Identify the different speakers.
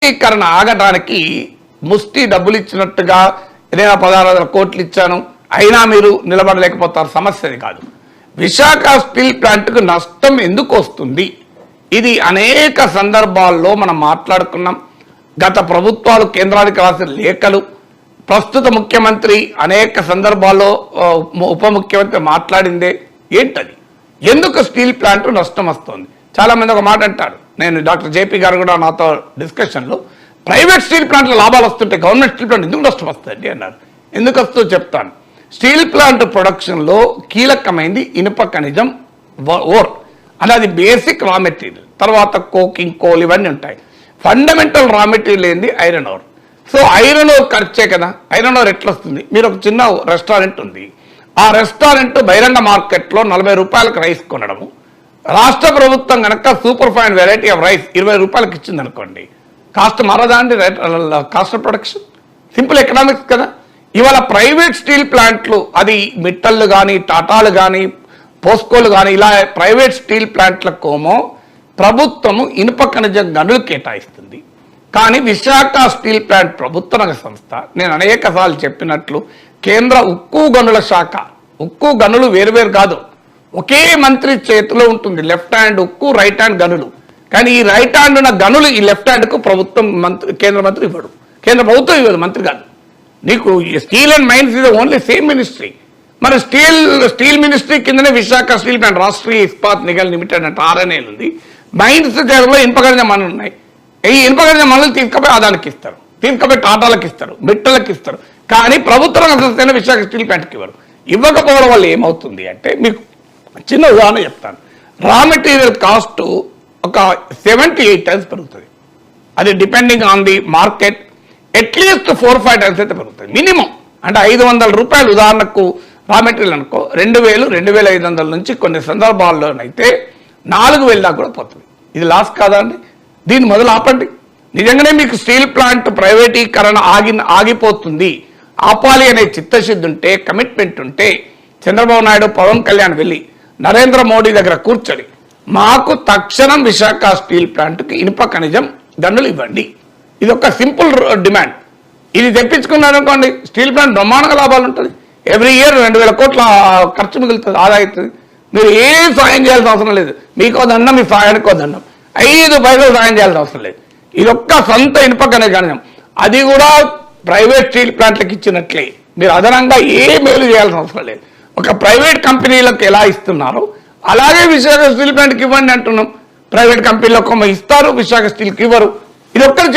Speaker 1: ప్రైవేటీకరణ ఆగడానికి ముష్టి డబ్బులు ఇచ్చినట్టుగా ఏదైనా 16,000 కోట్లు ఇచ్చాను అయినా మీరు నిలబడలేకపోతారు. సమస్యది కాదు. విశాఖ స్టీల్ ప్లాంట్కు నష్టం ఎందుకు వస్తుంది? ఇది అనేక సందర్భాల్లో మనం మాట్లాడుకున్నాం. గత ప్రభుత్వాలు కేంద్రానికి రాసిన లేఖలు, ప్రస్తుత ముఖ్యమంత్రి అనేక సందర్భాల్లో ఉప ముఖ్యమంత్రి మాట్లాడిందే ఏంటది? ఎందుకు స్టీల్ ప్లాంట్ నష్టం వస్తుంది? చాలా మంది ఒక మాట అంటారు, నేను డాక్టర్ జేపీ గారు కూడా నాతో డిస్కషన్లో ప్రైవేట్ స్టీల్ ప్లాంట్లో లాభాలు వస్తుంటే గవర్నమెంట్ స్టీల్ ప్లాంట్ ఎందుకు నష్టం వస్తుంది అన్నారు. ఎందుకు వస్తుందో చెప్తాను. స్టీల్ ప్లాంట్ ప్రొడక్షన్లో కీలకమైంది ఇనుప ఖనిజం ఓర్, అది బేసిక్ రా మెటీరియల్. తర్వాత కోకింగ్, కోల్ ఇవన్నీ ఉంటాయి. ఫండమెంటల్ రా మెటీరియల్ ఏంది? Iron ore. So iron ore ఖర్చే కదా. ఐరన్ ఓర్ ఎట్లా వస్తుంది? మీరు ఒక చిన్న రెస్టారెంట్ ఉంది, ఆ రెస్టారెంట్ బహిరంగ మార్కెట్లో 40 రూపాయలకు రైస్ కొనడము, రాష్ట్ర ప్రభుత్వం కనుక super fine variety of rice 20 రూపాయలకు ఇచ్చింది అనుకోండి, కాస్ట్ మారదా అండి? Cost of production simple economics కదా. ఇవాళ ప్రైవేట్ స్టీల్ ప్లాంట్లు, అది మిట్టళ్ళు కానీ, టాటాలు కానీ, పోస్కోలు కానీ, ఇలా ప్రైవేట్ స్టీల్ ప్లాంట్లకోమో ప్రభుత్వము ఇనుప ఖనిజ గనులు కేటాయిస్తుంది. కానీ విశాఖ స్టీల్ ప్లాంట్ ప్రభుత్వ రంగ సంస్థ, నేను అనేక సార్లు చెప్పినట్లు కేంద్ర ఉక్కు గనుల శాఖ, ఉక్కు గనులు వేరువేరు కాదు, ఒకే మంత్రి చేతిలో ఉంటుంది. లెఫ్ట్ హ్యాండ్ ఉక్కు, రైట్ హ్యాండ్ గనులు. కానీ ఈ రైట్ హ్యాండ్ ఉన్న గనులు ఈ లెఫ్ట్ హ్యాండ్కు ప్రభుత్వం కేంద్ర మంత్రి ఇవ్వడు, కేంద్ర ప్రభుత్వం ఇవ్వదు, మంత్రి కాదు. నీకు steel and mines is only same ministry. మరి స్టీల్ మినిస్ట్రీ కిందనే Visakha steel plant, Rashtriya Ispat Nigam limited అంటే RNL ఉంది. మైన్స్ చేతిలో ఇనుప ఖనిజ మనులు ఉన్నాయి. ఈ ఇనుప ఖనిజ మనులు తీసుకుపోయి అదానికి ఇస్తారు, తీసుకుపోయి టాటాలకు ఇస్తారు, మిట్టలకు ఇస్తారు. కానీ ప్రభుత్వ రంగ సంస్థ విశాఖ స్టీల్ ప్లాంట్కి ఇవ్వరు. ఇవ్వకపోవడం వల్ల ఏమవుతుంది అంటే, మీకు చిన్న ఉదాహరణ చెప్తాను. రా మెటీరియల్ కాస్ట్ ఒక 78 టైమ్స్ పెరుగుతుంది. అది depending on the market at least 4-5 times అయితే పెరుగుతుంది మినిమం. అంటే 500 రూపాయలు ఉదాహరణకు రా మెటీరియల్ అనుకో, 2,000, 2,500 నుంచి కొన్ని సందర్భాల్లోనైతే 4,000 దాకా కూడా పోతుంది. ఇది లాస్ కాదా అండి? దీన్ని మొదలు ఆపండి. నిజంగానే మీకు స్టీల్ ప్లాంట్ ప్రైవేటీకరణ ఆగిపోతుంది, ఆపాలి అనే చిత్తశుద్ధి ఉంటే, కమిట్మెంట్ ఉంటే, చంద్రబాబు నాయుడు, పవన్ కళ్యాణ్ వెళ్ళి నరేంద్ర మోడీ దగ్గర కూర్చొని మాకు తక్షణం విశాఖ స్టీల్ ప్లాంట్కి ఇనుప ఖనిజం గనులు ఇవ్వండి, ఇది ఒక సింపుల్ డిమాండ్. ఇది తెప్పించుకున్నారనుకోండి, స్టీల్ ప్లాంట్ బ్రహ్మాండంగా లాభాలు ఉంటుంది. ఎవ్రీ ఇయర్ 2,000 కోట్ల ఖర్చు మిగులుతుంది, ఆదా అవుతుంది. మీరు ఏ సాయం చేయాల్సిన అవసరం లేదు. మీకు దండం, మీ సాయానికి దండం, 5 పైసలు సాయం చేయాల్సిన అవసరం లేదు. ఇది ఒక్క సొంత ఇనుప ఖనిజం, అది కూడా ప్రైవేట్ స్టీల్ ప్లాంట్లకు ఇచ్చినట్లే. మీరు అదనంగా ఏ మేలు చేయాల్సిన అవసరం లేదు. ఒక ప్రైవేట్ కంపెనీలకు ఎలా ఇస్తున్నారో అలాగే విశాఖ స్టీల్ ప్లాంట్కి ఇవ్వండి అంటున్నాం. ప్రైవేట్ కంపెనీలకు ఇస్తారు, విశాఖ స్టీల్కి ఇవ్వరు. ఇది ఒక్కరు